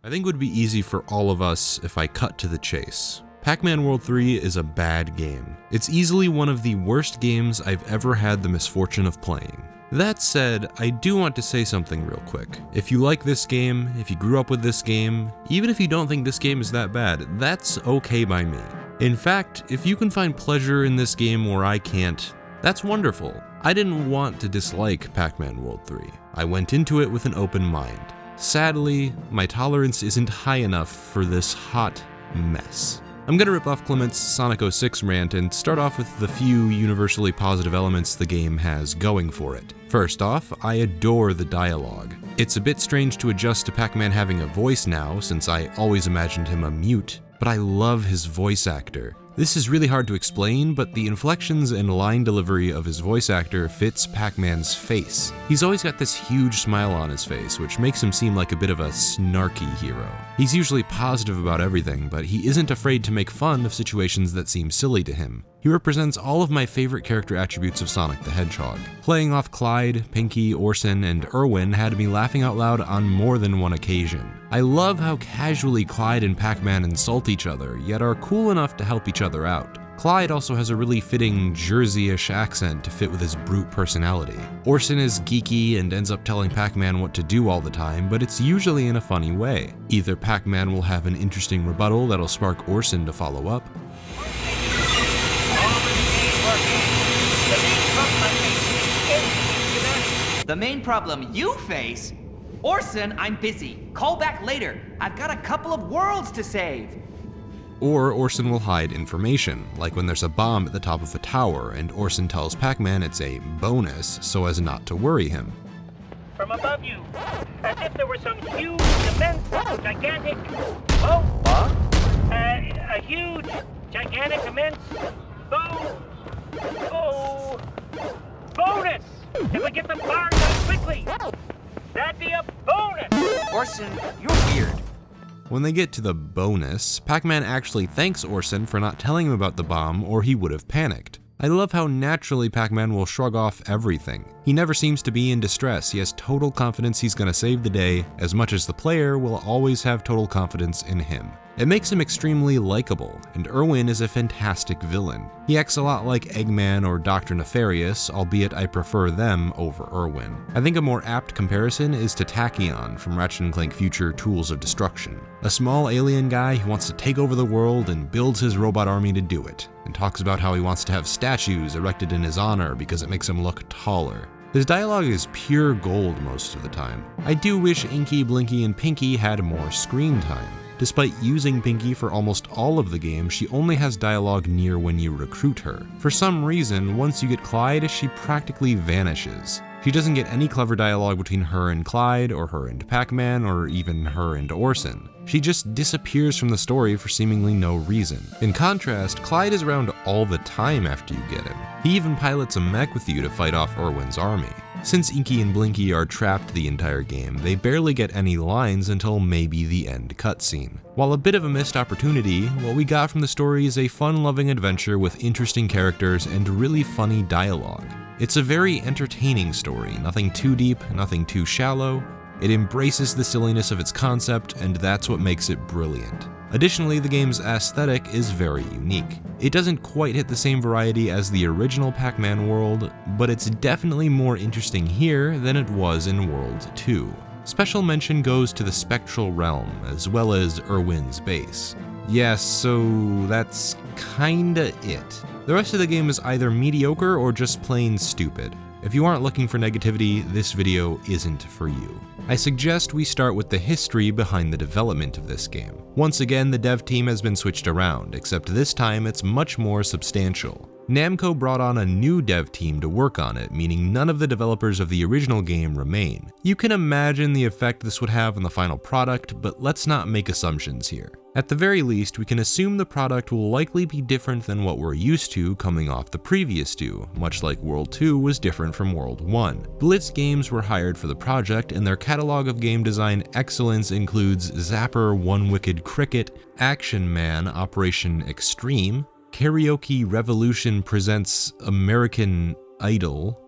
I think it would be easy for all of us if I cut to the chase. Pac-Man World 3 is a bad game. It's easily one of the worst games I've ever had the misfortune of playing. That said, I do want to say something real quick. If you like this game, if you grew up with this game, even if you don't think this game is that bad, that's okay by me. In fact, if you can find pleasure in this game where I can't, that's wonderful. I didn't want to dislike Pac-Man World 3. I went into it with an open mind. Sadly, my tolerance isn't high enough for this hot mess. I'm gonna rip off Clement's Sonic 06 rant and start off with the few universally positive elements the game has going for it. First off, I adore the dialogue. It's a bit strange to adjust to Pac-Man having a voice now, since I always imagined him a mute, but I love his voice actor. This is really hard to explain, but the inflections and line delivery of his voice actor fits Pac-Man's face. He's always got this huge smile on his face, which makes him seem like a bit of a snarky hero. He's usually positive about everything, but he isn't afraid to make fun of situations that seem silly to him. He represents all of my favorite character attributes of Sonic the Hedgehog. Playing off Clyde, Pinky, Orson, and Irwin had me laughing out loud on more than one occasion. I love how casually Clyde and Pac-Man insult each other, yet are cool enough to help each other out. Clyde also has a really fitting Jersey-ish accent to fit with his brute personality. Orson is geeky and ends up telling Pac-Man what to do all the time, but it's usually in a funny way. Either Pac-Man will have an interesting rebuttal that'll spark Orson to follow up, The main problem you face? Orson, I'm busy. Call back later. I've got a couple of worlds to save. or Orson will hide information, like when there's a bomb at the top of a tower and Orson tells Pac-Man it's a bonus so as not to worry him. From above you, as if there were some huge, immense, gigantic, a huge, gigantic, immense, bonus! If we get the bar done quickly, that'd be a bonus! Orson, you're weird. When they get to the bonus, Pac-Man actually thanks Orson for not telling him about the bomb or he would have panicked. I love how naturally Pac-Man will shrug off everything. He never seems to be in distress. He has total confidence he's gonna save the day, as much as the player will always have total confidence in him. It makes him extremely likable, and Irwin is a fantastic villain. He acts a lot like Eggman or Dr. Nefarious, albeit I prefer them over Irwin. I think a more apt comparison is to Tachyon from Ratchet & Clank Future Tools of Destruction. A small alien guy who wants to take over the world and builds his robot army to do it, and talks about how he wants to have statues erected in his honor because it makes him look taller. His dialogue is pure gold most of the time. I do wish Inky, Blinky, and Pinky had more screen time. Despite using Pinky for almost all of the game, she only has dialogue near when you recruit her. For some reason, once you get Clyde, she practically vanishes. She doesn't get any clever dialogue between her and Clyde, or her and Pac-Man, or even her and Orson. She just disappears from the story for seemingly no reason. In contrast, Clyde is around all the time after you get him. He even pilots a mech with you to fight off Irwin's army. Since Inky and Blinky are trapped the entire game, they barely get any lines until maybe the end cutscene. While a bit of a missed opportunity, what we got from the story is a fun-loving adventure with interesting characters and really funny dialogue. It's a very entertaining story, nothing too deep, nothing too shallow. It embraces the silliness of its concept, and that's what makes it brilliant. Additionally, the game's aesthetic is very unique. It doesn't quite hit the same variety as the original Pac-Man world, but it's definitely more interesting here than it was in World 2. Special mention goes to the Spectral Realm, as well as Irwin's base. Yes, so that's kinda it. The rest of the game is either mediocre or just plain stupid. If you aren't looking for negativity, this video isn't for you. I suggest we start with the history behind the development of this game. Once again, the dev team has been switched around, except this time it's much more substantial. Namco brought on a new dev team to work on it, meaning none of the developers of the original game remain. You can imagine the effect this would have on the final product, but let's not make assumptions here. At the very least, we can assume the product will likely be different than what we're used to coming off the previous two, much like World 2 was different from World 1. Blitz Games were hired for the project, and their catalog of game design excellence includes Zapper, One Wicked Cricket, Action Man, Operation Extreme, Karaoke Revolution Presents American Idol,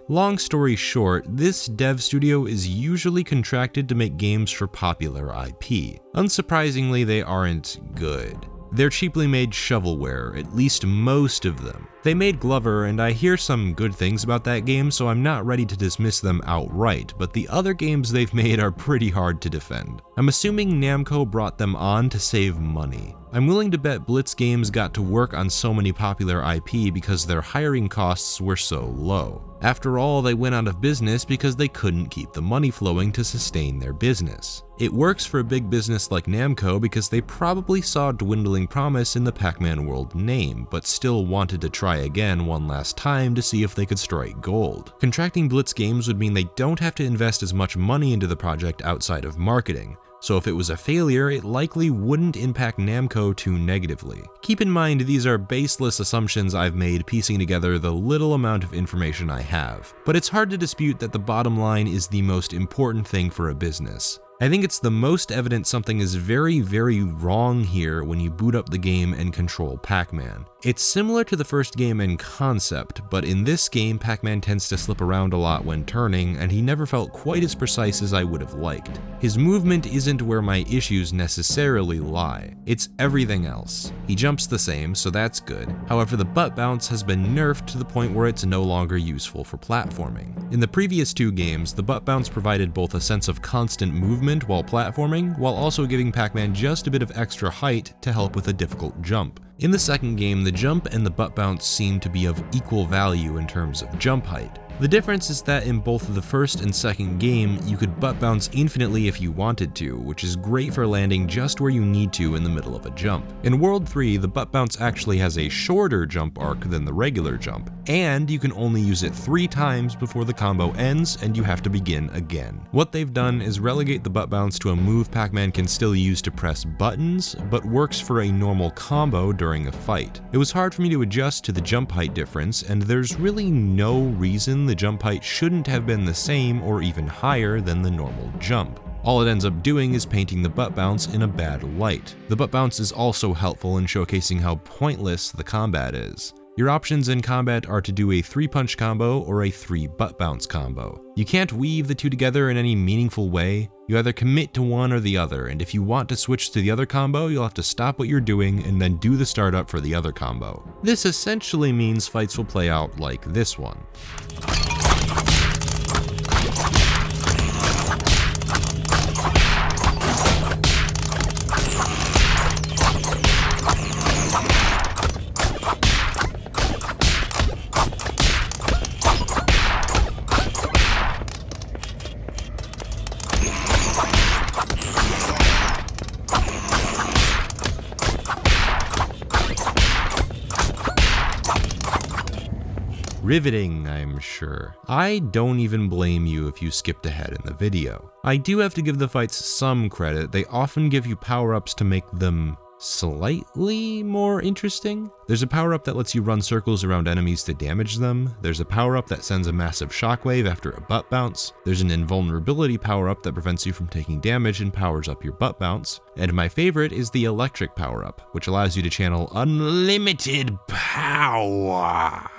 Long story short, this dev studio is usually contracted to make games for popular IP. Unsurprisingly, they aren't good. They're cheaply made shovelware, at least most of them. They made Glover, and I hear some good things about that game, so I'm not ready to dismiss them outright, but the other games they've made are pretty hard to defend. I'm assuming Namco brought them on to save money. I'm willing to bet Blitz Games got to work on so many popular IP because their hiring costs were so low. After all, they went out of business because they couldn't keep the money flowing to sustain their business. It works for a big business like Namco because they probably saw dwindling promise in the Pac-Man World name, but still wanted to try again one last time to see if they could strike gold. Contracting Blitz Games would mean they don't have to invest as much money into the project outside of marketing. So if it was a failure, it likely wouldn't impact Namco too negatively. Keep in mind, these are baseless assumptions I've made piecing together the little amount of information I have. But it's hard to dispute that the bottom line is the most important thing for a business. I think it's the most evident something is very, very wrong here when you boot up the game and control Pac-Man. It's similar to the first game in concept, but in this game, Pac-Man tends to slip around a lot when turning, and he never felt quite as precise as I would have liked. His movement isn't where my issues necessarily lie. It's everything else. He jumps the same, so that's good. However, the butt bounce has been nerfed to the point where it's no longer useful for platforming. In the previous two games, the butt bounce provided both a sense of constant movement while platforming, while also giving Pac-Man just a bit of extra height to help with a difficult jump. In the second game, the jump and the butt bounce seem to be of equal value in terms of jump height. The difference is that in both the first and second game, you could butt bounce infinitely if you wanted to, which is great for landing just where you need to in the middle of a jump. In World 3, the butt bounce actually has a shorter jump arc than the regular jump, and you can only use it 3 times before the combo ends and you have to begin again. What they've done is relegate the butt bounce to a move Pac-Man can still use to press buttons, but works for a normal combo during a fight. It was hard for me to adjust to the jump height difference, and there's really no reason the jump height shouldn't have been the same or even higher than the normal jump. All it ends up doing is painting the butt bounce in a bad light. The butt bounce is also helpful in showcasing how pointless the combat is. Your options in combat are to do a 3-punch combo or a 3-butt bounce combo. You can't weave the two together in any meaningful way. You either commit to one or the other, and if you want to switch to the other combo, you'll have to stop what you're doing and then do the startup for the other combo. This essentially means fights will play out like this one. Riveting, I'm sure. I don't even blame you if you skipped ahead in the video. I do have to give the fights some credit. They often give you power-ups to make them slightly more interesting. There's a power-up that lets you run circles around enemies to damage them. There's a power-up that sends a massive shockwave after a butt bounce. There's an invulnerability power-up that prevents you from taking damage and powers up your butt bounce. And my favorite is the electric power-up, which allows you to channel unlimited power.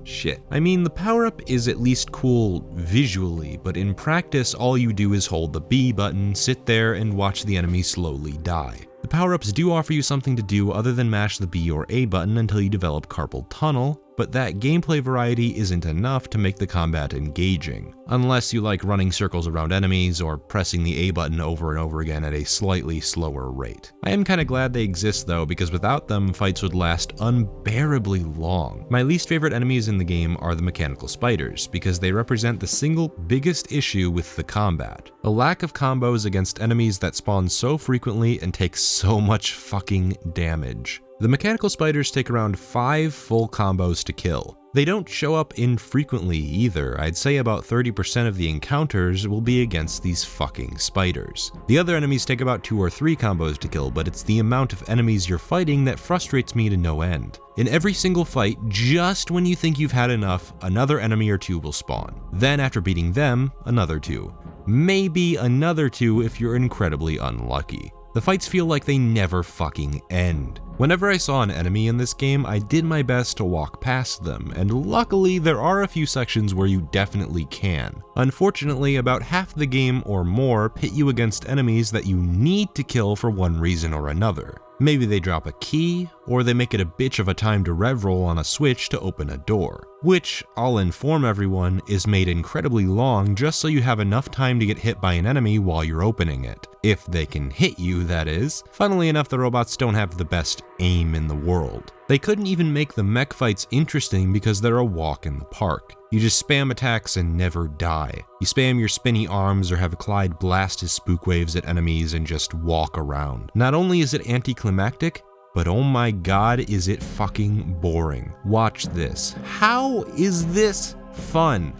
Shit. I mean, the power-up is at least cool visually, but in practice, all you do is hold the B button, sit there, and watch the enemy slowly die. The power-ups do offer you something to do other than mash the B or A button until you develop carpal tunnel, but that gameplay variety isn't enough to make the combat engaging, unless you like running circles around enemies or pressing the A button over and over again at a slightly slower rate. I am kinda glad they exist though, because without them, fights would last unbearably long. My least favorite enemies in the game are the mechanical spiders, because they represent the single biggest issue with the combat. A lack of combos against enemies that spawn so frequently and take so much fucking damage. The mechanical spiders take around 5 full combos to kill. They don't show up infrequently either. I'd say about 30% of the encounters will be against these fucking spiders. The other enemies take about 2 or 3 combos to kill, but it's the amount of enemies you're fighting that frustrates me to no end. In every single fight, just when you think you've had enough, another enemy or 2 will spawn. Then after beating them, another 2. Maybe another 2 if you're incredibly unlucky. The The fights feel like they never fucking end. Whenever I saw an enemy in this game, I did my best to walk past them, and luckily there are a few sections where you definitely can. Unfortunately, about half the game or more pit you against enemies that you need to kill for one reason or another. Maybe they drop a key, or they make it a bitch of a timed rev roll on a switch to open a door. Which, I'll inform everyone, is made incredibly long just so you have enough time to get hit by an enemy while you're opening it. If they can hit you, that is. Funnily enough, the robots don't have the best aim in the world. They couldn't even make the mech fights interesting because they're a walk in the park. You just spam attacks and never die. You spam your spinny arms or have Clyde blast his spook waves at enemies and just walk around. Not only is it anticlimactic, but oh my god, is it fucking boring. Watch this. How is this fun?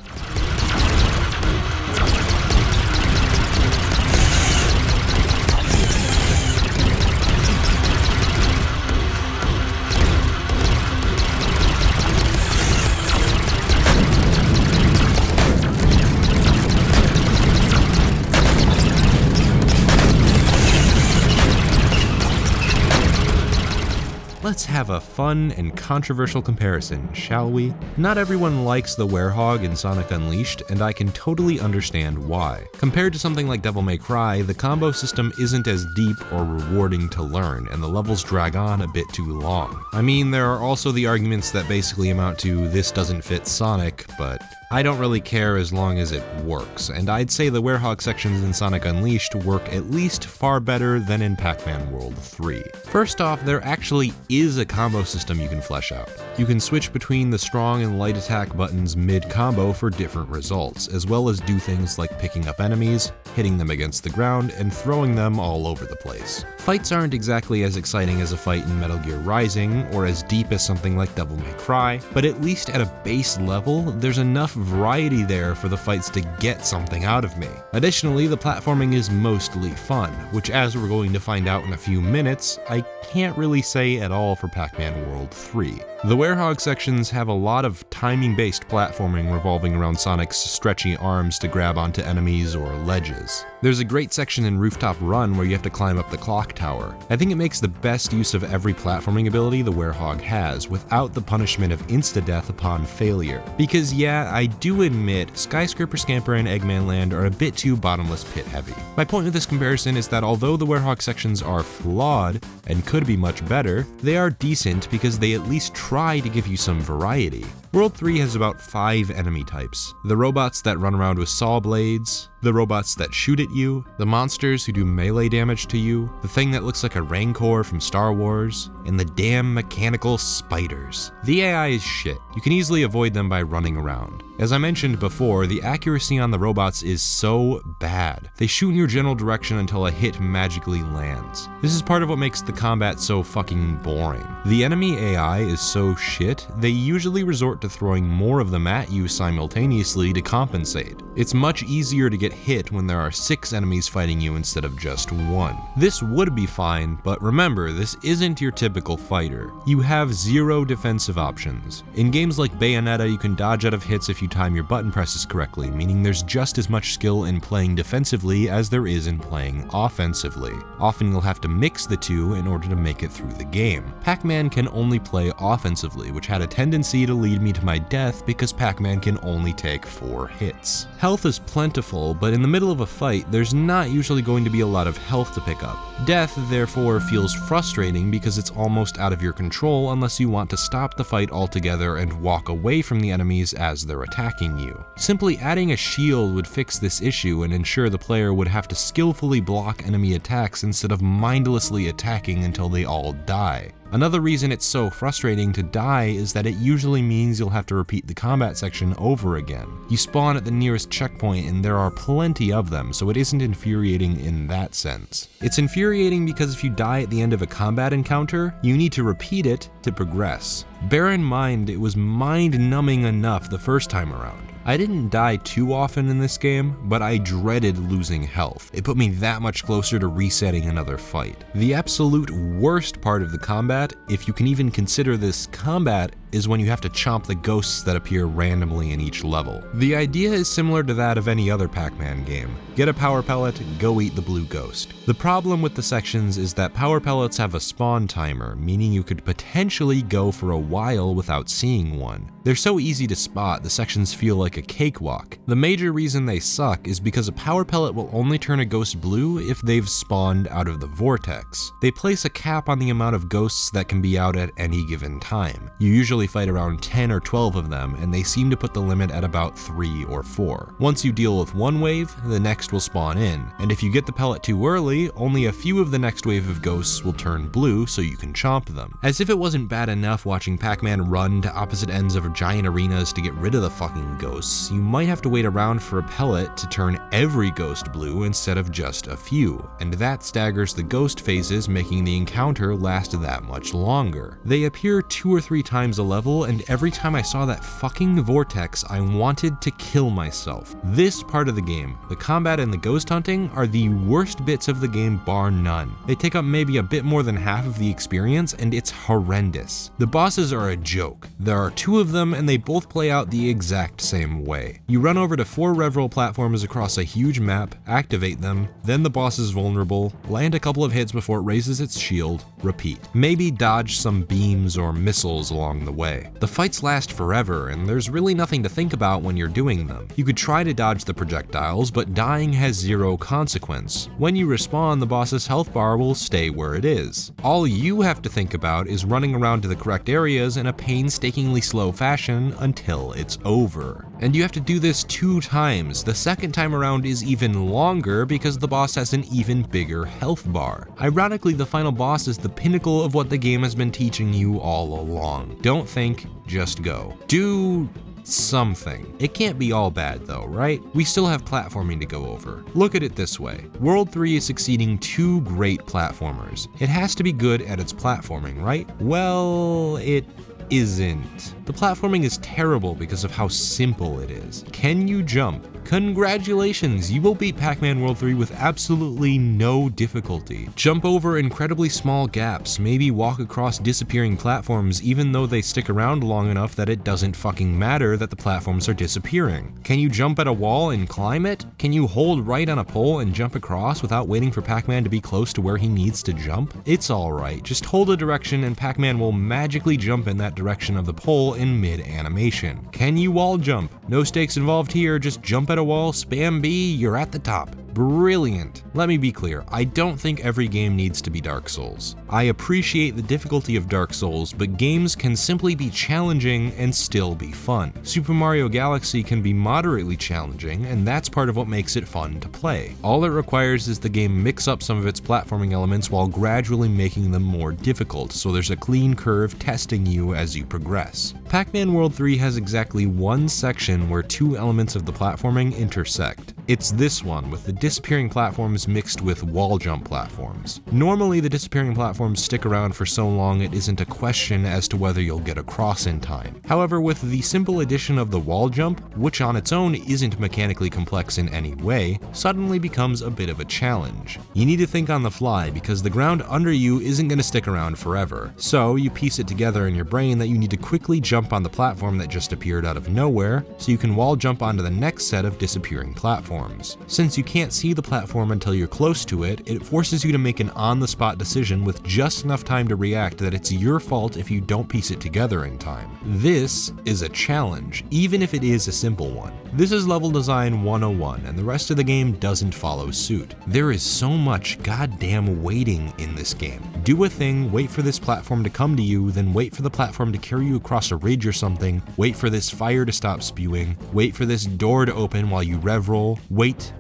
Let's have a fun and controversial comparison, shall we? Not everyone likes the Werehog in Sonic Unleashed, and I can totally understand why. Compared to something like Devil May Cry, the combo system isn't as deep or rewarding to learn, and the levels drag on a bit too long. I mean, there are also the arguments that basically amount to this doesn't fit Sonic, but I don't really care as long as it works, and I'd say the Werehog sections in Sonic Unleashed work at least far better than in Pac-Man World 3. First off, there actually is a combo system you can flesh out. You can switch between the strong and light attack buttons mid-combo for different results, as well as do things like picking up enemies, hitting them against the ground, and throwing them all over the place. Fights aren't exactly as exciting as a fight in Metal Gear Rising, or as deep as something like Devil May Cry, but at least at a base level, there's enough variety there for the fights to get something out of me. Additionally, the platforming is mostly fun, which, as we're going to find out in a few minutes, I can't really say at all for Pac-Man World 3. The Werehog sections have a lot of timing-based platforming revolving around Sonic's stretchy arms to grab onto enemies or ledges. There's a great section in Rooftop Run where you have to climb up the clock tower. I think it makes the best use of every platforming ability the Werehog has, without the punishment of insta-death upon failure. Because yeah, I do admit, Skyscraper Scamper and Eggman Land are a bit too bottomless pit heavy. My point with this comparison is that although the Werehog sections are flawed, and could be much better, they are decent because they at least try to give you some variety. World 3 has about 5 enemy types. The robots that run around with saw blades, the robots that shoot at you, the monsters who do melee damage to you, the thing that looks like a Rancor from Star Wars, and the damn mechanical spiders. The AI is shit. You can easily avoid them by running around. As I mentioned before, the accuracy on the robots is so bad. They shoot in your general direction until a hit magically lands. This is part of what makes the combat so fucking boring. The enemy AI is so shit, they usually resort to throwing more of them at you simultaneously to compensate. It's much easier to get hit when there are 6 enemies fighting you instead of just 1. This would be fine, but remember, this isn't your typical fighter. You have 0 defensive options. In games like Bayonetta, you can dodge out of hits if you time your button presses correctly, meaning there's just as much skill in playing defensively as there is in playing offensively. Often you'll have to mix the two in order to make it through the game. Pac-Man can only play offensively, which had a tendency to lead me to my death because Pac-Man can only take 4 hits. Health is plentiful, but in the middle of a fight, there's not usually going to be a lot of health to pick up. Death, therefore, feels frustrating because it's almost out of your control unless you want to stop the fight altogether and walk away from the enemies as they're attacking you. Simply adding a shield would fix this issue and ensure the player would have to skillfully block enemy attacks instead of mindlessly attacking until they all die. Another reason it's so frustrating to die is that it usually means you'll have to repeat the combat section over again. You spawn at the nearest checkpoint and there are plenty of them, so it isn't infuriating in that sense. It's infuriating because if you die at the end of a combat encounter, you need to repeat it to progress. Bear in mind, it was mind-numbing enough the first time around. I didn't die too often in this game, but I dreaded losing health. It put me that much closer to resetting another fight. The absolute worst part of the combat, if you can even consider this combat, is when you have to chomp the ghosts that appear randomly in each level. The idea is similar to that of any other Pac-Man game. Get a power pellet, go eat the blue ghost. The problem with the sections is that power pellets have a spawn timer, meaning you could potentially go for a while without seeing one. They're so easy to spot, the sections feel like a cakewalk. The major reason they suck is because a power pellet will only turn a ghost blue if they've spawned out of the vortex. They place a cap on the amount of ghosts that can be out at any given time. You usually fight around 10 or 12 of them, and they seem to put the limit at about 3 or 4. Once you deal with one wave, the next will spawn in, and if you get the pellet too early, only a few of the next wave of ghosts will turn blue so you can chomp them. As if it wasn't bad enough watching Pac-Man run to opposite ends of giant arenas to get rid of the fucking ghosts, you might have to wait around for a pellet to turn every ghost blue instead of just a few, and that staggers the ghost phases, making the encounter last that much longer. They appear 2 or 3 times a level, and every time I saw that fucking vortex, I wanted to kill myself. This part of the game, the combat and the ghost hunting, are the worst bits of the game bar none. They take up maybe a bit more than half of the experience, and it's horrendous. The bosses are a joke. There are 2 of them, and they both play out the exact same way. You run over to 4 Rev-Roll platforms across a huge map, activate them, then the boss is vulnerable, land a couple of hits before it raises its shield, repeat. Maybe dodge some beams or missiles along the way. The fights last forever, and there's really nothing to think about when you're doing them. You could try to dodge the projectiles, but dying has 0 consequence. When you respawn, the boss's health bar will stay where it is. All you have to think about is running around to the correct areas in a painstakingly slow fashion until it's over. And you have to do this 2 times. The second time around is even longer because the boss has an even bigger health bar. Ironically, the final boss is the pinnacle of what the game has been teaching you all along. Don't think, just go. Do something. It can't be all bad though, right? We still have platforming to go over. Look at it this way. World 3 is succeeding 2 great platformers. It has to be good at its platforming, right? Well, it isn't. The platforming is terrible because of how simple it is. Can you jump? Congratulations, you will beat Pac-Man World 3 with absolutely no difficulty. Jump over incredibly small gaps, maybe walk across disappearing platforms even though they stick around long enough that it doesn't fucking matter that the platforms are disappearing. Can you jump at a wall and climb it? Can you hold right on a pole and jump across without waiting for Pac-Man to be close to where he needs to jump? It's alright, just hold a direction and Pac-Man will magically jump in that direction of the pole in mid-animation. Can you wall jump? No stakes involved here, just jump at a wall, spam B, you're at the top. Brilliant. Let me be clear, I don't think every game needs to be Dark Souls. I appreciate the difficulty of Dark Souls, but games can simply be challenging and still be fun. Super Mario Galaxy can be moderately challenging, and that's part of what makes it fun to play. All it requires is the game mix up some of its platforming elements while gradually making them more difficult, so there's a clean curve testing you as you progress. Pac-Man World 3 has exactly 1 section where 2 elements of the platforming intersect. It's this one, with the disappearing platforms mixed with wall jump platforms. Normally the disappearing platforms stick around for so long it isn't a question as to whether you'll get across in time. However, with the simple addition of the wall jump, which on its own isn't mechanically complex in any way, suddenly becomes a bit of a challenge. You need to think on the fly because the ground under you isn't going to stick around forever. So you piece it together in your brain that you need to quickly jump on the platform that just appeared out of nowhere so you can wall jump onto the next set of disappearing platforms. Since you can't see the platform until you're close to it, it forces you to make an on-the-spot decision with just enough time to react that it's your fault if you don't piece it together in time. This is a challenge, even if it is a simple one. This is level design 101, and the rest of the game doesn't follow suit. There is so much goddamn waiting in this game. Do a thing, wait for this platform to come to you, then wait for the platform to carry you across a ridge or something, wait for this fire to stop spewing, wait for this door to open while you rev roll, wait.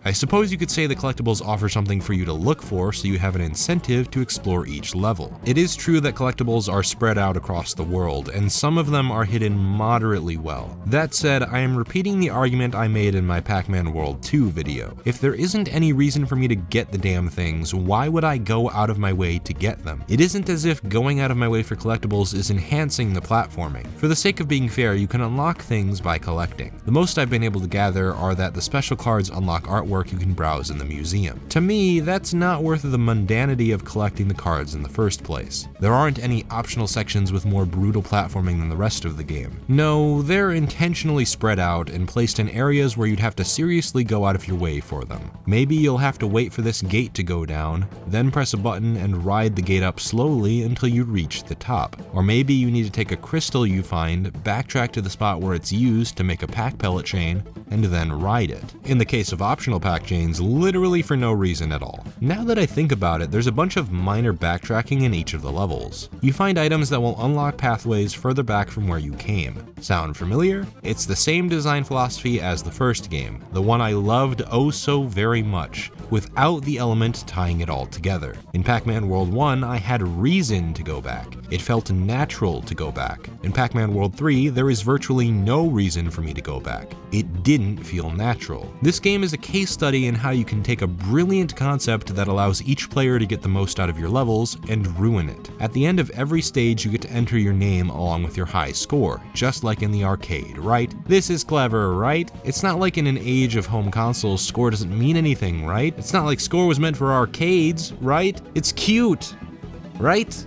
I suppose you could say the collectibles offer something for you to look for so you have an incentive to explore each level. It is true that collectibles are spread out across the world, and some of them are hidden moderately well. That said, I am repeating the argument I made in my Pac-Man World 2 video. If there isn't any reason for me to get the damn things, why would I go out of my way to get them? It isn't as if going out of my way for collectibles is enhancing the platforming. For the sake of being fair, you can unlock things by collecting. The most I've been able to gather are that the special cards unlock artwork you can browse in the museum. To me, that's not worth the mundanity of collecting the cards in the first place. There aren't any optional sections with more brutal platforming than the rest of the game. No, they're intentionally spread out and placed in areas where you'd have to seriously go out of your way for them. Maybe you'll have to wait for this gate to go down, then press a button and ride the gate up slowly until you reach the top. Or maybe you need to take a crystal you find, backtrack to the spot where it's used to make a pack pellet chain, and then ride it. In the case of optional pack chains, literally for no reason at all. Now that I think about it, there's a bunch of minor backtracking in each of the levels. You find items that will unlock pathways further back from where you came. Sound familiar? It's the same design philosophy as the first game, the one I loved oh so very much, without the element tying it all together. In Pac-Man World 1, I had reason to go back. It felt natural to go back. In Pac-Man World 3, there is virtually no reason for me to go back. It didn't feel natural. This game is a case study in how you can take a brilliant concept that allows each player to get the most out of your levels and ruin it. At the end of every stage, you get to enter your name along with your high score, just like in the arcade, right? This is clever, right? It's not like in an age of home consoles, score doesn't mean anything, right? It's not like score was meant for arcades, right? It's cute, right?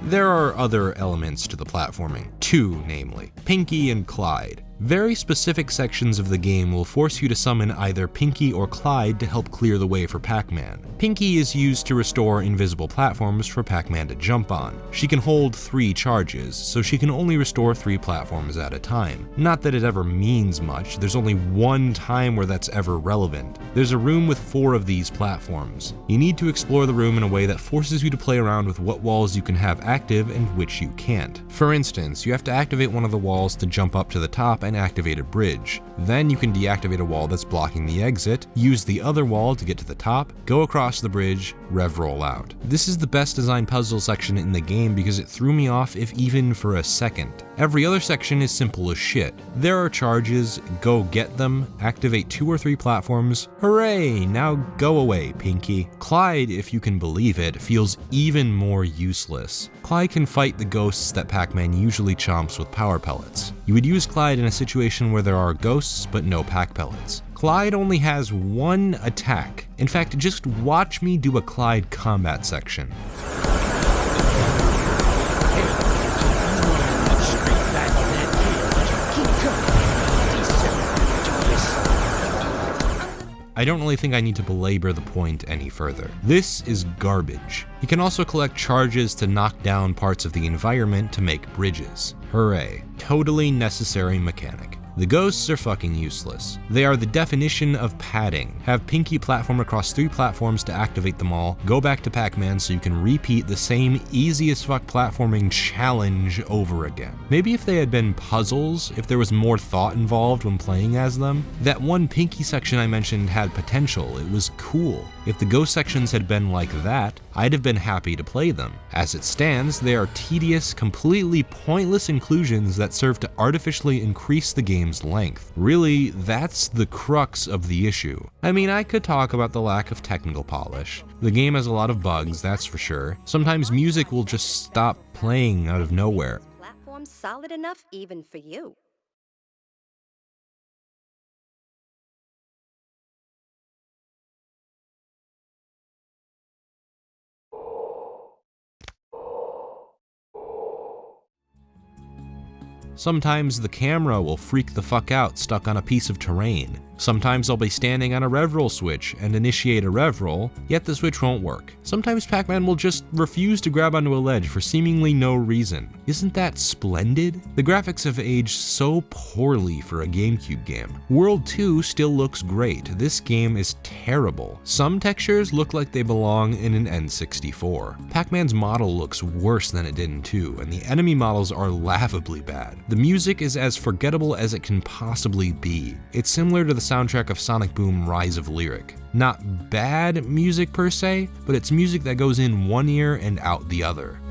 There are other elements to the platforming, two namely, Pinky and Clyde. Very specific sections of the game will force you to summon either Pinky or Clyde to help clear the way for Pac-Man. Pinky is used to restore invisible platforms for Pac-Man to jump on. She can hold 3 charges, so she can only restore 3 platforms at a time. Not that it ever means much, there's only one time where that's ever relevant. There's a room with 4 of these platforms. You need to explore the room in a way that forces you to play around with what walls you can have active and which you can't. For instance, you have to activate one of the walls to jump up to the top and activate a bridge. Then you can deactivate a wall that's blocking the exit, use the other wall to get to the top, go across the bridge, rev roll out. This is the best designed puzzle section in the game because it threw me off if even for a second. Every other section is simple as shit. There are charges, go get them, activate 2 or 3 platforms, hooray, now go away, Pinky. Clyde, if you can believe it, feels even more useless. Clyde can fight the ghosts that Pac-Man usually chomps with power pellets. You would use Clyde in a situation where there are ghosts but no pack pellets. Clyde only has 1 attack. In fact, just watch me do a Clyde combat section. I don't really think I need to belabor the point any further. This is garbage. You can also collect charges to knock down parts of the environment to make bridges. Hooray. Totally necessary mechanic. The ghosts are fucking useless. They are the definition of padding. Have Pinky platform across 3 platforms to activate them all, go back to Pac-Man so you can repeat the same easy as fuck platforming challenge over again. Maybe if they had been puzzles, if there was more thought involved when playing as them. That one Pinky section I mentioned had potential, it was cool. If the ghost sections had been like that, I'd have been happy to play them. As it stands, they are tedious, completely pointless inclusions that serve to artificially increase the game's length. Really, that's the crux of the issue. I mean, I could talk about the lack of technical polish. The game has a lot of bugs, that's for sure. Sometimes music will just stop playing out of nowhere. Platform's solid enough even for you. Sometimes the camera will freak the fuck out stuck on a piece of terrain. Sometimes I'll be standing on a rev roll switch and initiate a rev roll, yet the switch won't work. Sometimes Pac-Man will just refuse to grab onto a ledge for seemingly no reason. Isn't that splendid? The graphics have aged so poorly for a GameCube game. World 2 still looks great. This game is terrible. Some textures look like they belong in an N64. Pac-Man's model looks worse than it did in 2, and the enemy models are laughably bad. The music is as forgettable as it can possibly be. It's similar to the soundtrack of Sonic Boom: Rise of Lyric. Not bad music per se, but it's music that goes in one ear and out the other.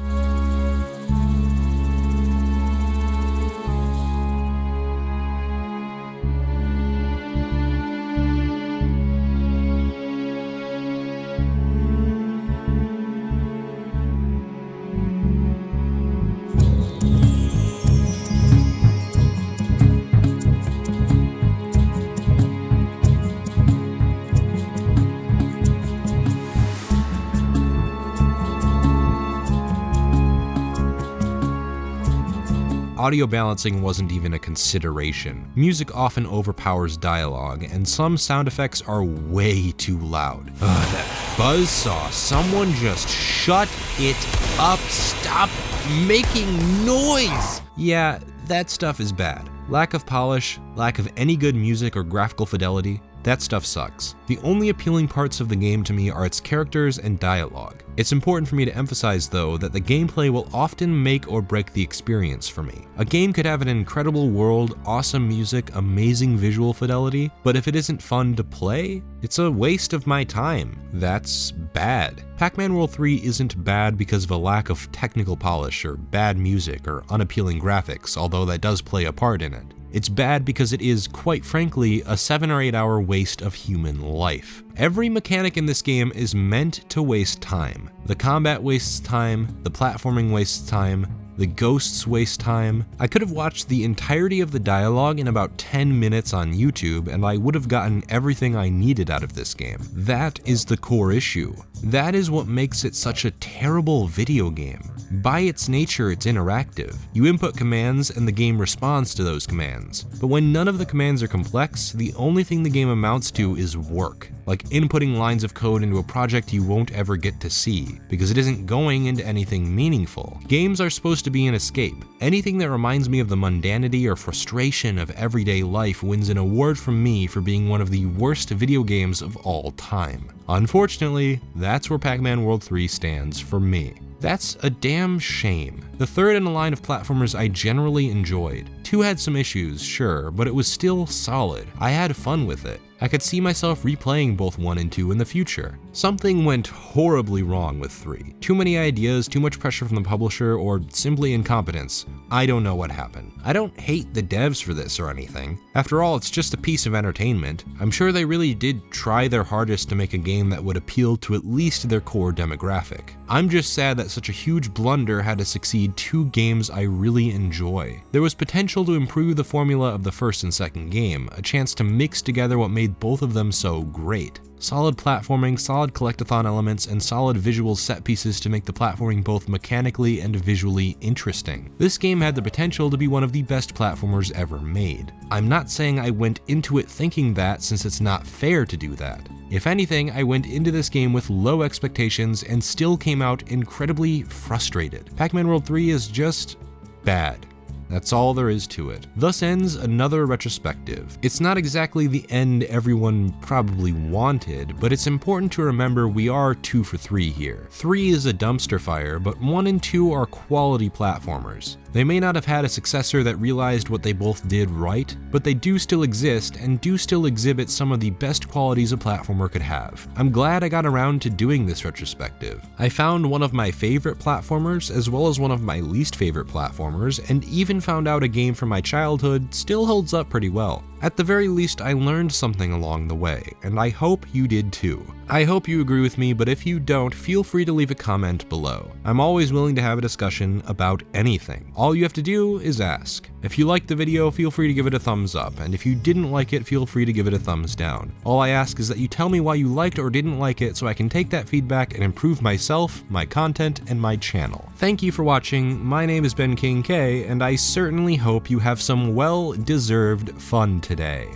Audio balancing wasn't even a consideration. Music often overpowers dialogue, and some sound effects are way too loud. That buzzsaw, someone just shut it up, stop making noise! Yeah, that stuff is bad. Lack of polish, lack of any good music or graphical fidelity, that stuff sucks. The only appealing parts of the game to me are its characters and dialogue. It's important for me to emphasize though that the gameplay will often make or break the experience for me. A game could have an incredible world, awesome music, amazing visual fidelity, but if it isn't fun to play, it's a waste of my time. That's bad. Pac-Man World 3 isn't bad because of a lack of technical polish or bad music or unappealing graphics, although that does play a part in it. It's bad because it is, quite frankly, a 7 or 8 hour waste of human life. Every mechanic in this game is meant to waste time. The combat wastes time, the platforming wastes time, the ghosts waste time. I could have watched the entirety of the dialogue in about 10 minutes on YouTube and I would have gotten everything I needed out of this game. That is the core issue. That is what makes it such a terrible video game. By its nature, it's interactive. You input commands and the game responds to those commands. But when none of the commands are complex, the only thing the game amounts to is work. Like inputting lines of code into a project you won't ever get to see, because it isn't going into anything meaningful. Games are supposed to be an escape. Anything that reminds me of the mundanity or frustration of everyday life wins an award from me for being one of the worst video games of all time. Unfortunately, that's where Pac-Man World 3 stands for me. That's a damn shame. The third in a line of platformers I generally enjoyed. 2 had some issues, sure, but it was still solid. I had fun with it. I could see myself replaying both 1 and 2 in the future. Something went horribly wrong with 3. Too many ideas, too much pressure from the publisher, or simply incompetence. I don't know what happened. I don't hate the devs for this or anything. After all, it's just a piece of entertainment. I'm sure they really did try their hardest to make a game that would appeal to at least their core demographic. I'm just sad that such a huge blunder had to succeed 2 games I really enjoy. There was potential to improve the formula of the first and second game, a chance to mix together what made both of them so great. Solid platforming, solid collectathon elements, and solid visual set pieces to make the platforming both mechanically and visually interesting. This game had the potential to be one of the best platformers ever made. I'm not saying I went into it thinking that, since it's not fair to do that. If anything, I went into this game with low expectations and still came out incredibly frustrated. Pac-Man World 3 is just bad. That's all there is to it. Thus ends another retrospective. It's not exactly the end everyone probably wanted, but it's important to remember we are 2 for 3 here. 3 is a dumpster fire, but 1 and 2 are quality platformers. They may not have had a successor that realized what they both did right, but they do still exist and do still exhibit some of the best qualities a platformer could have. I'm glad I got around to doing this retrospective. I found one of my favorite platformers as well as one of my least favorite platformers, and even found out a game from my childhood still holds up pretty well. At the very least, I learned something along the way, and I hope you did too. I hope you agree with me, but if you don't, feel free to leave a comment below. I'm always willing to have a discussion about anything. All you have to do is ask. If you liked the video, feel free to give it a thumbs up, and if you didn't like it, feel free to give it a thumbs down. All I ask is that you tell me why you liked or didn't like it so I can take that feedback and improve myself, my content, and my channel. Thank you for watching. My name has been KingK, and I certainly hope you have some well-deserved fun today.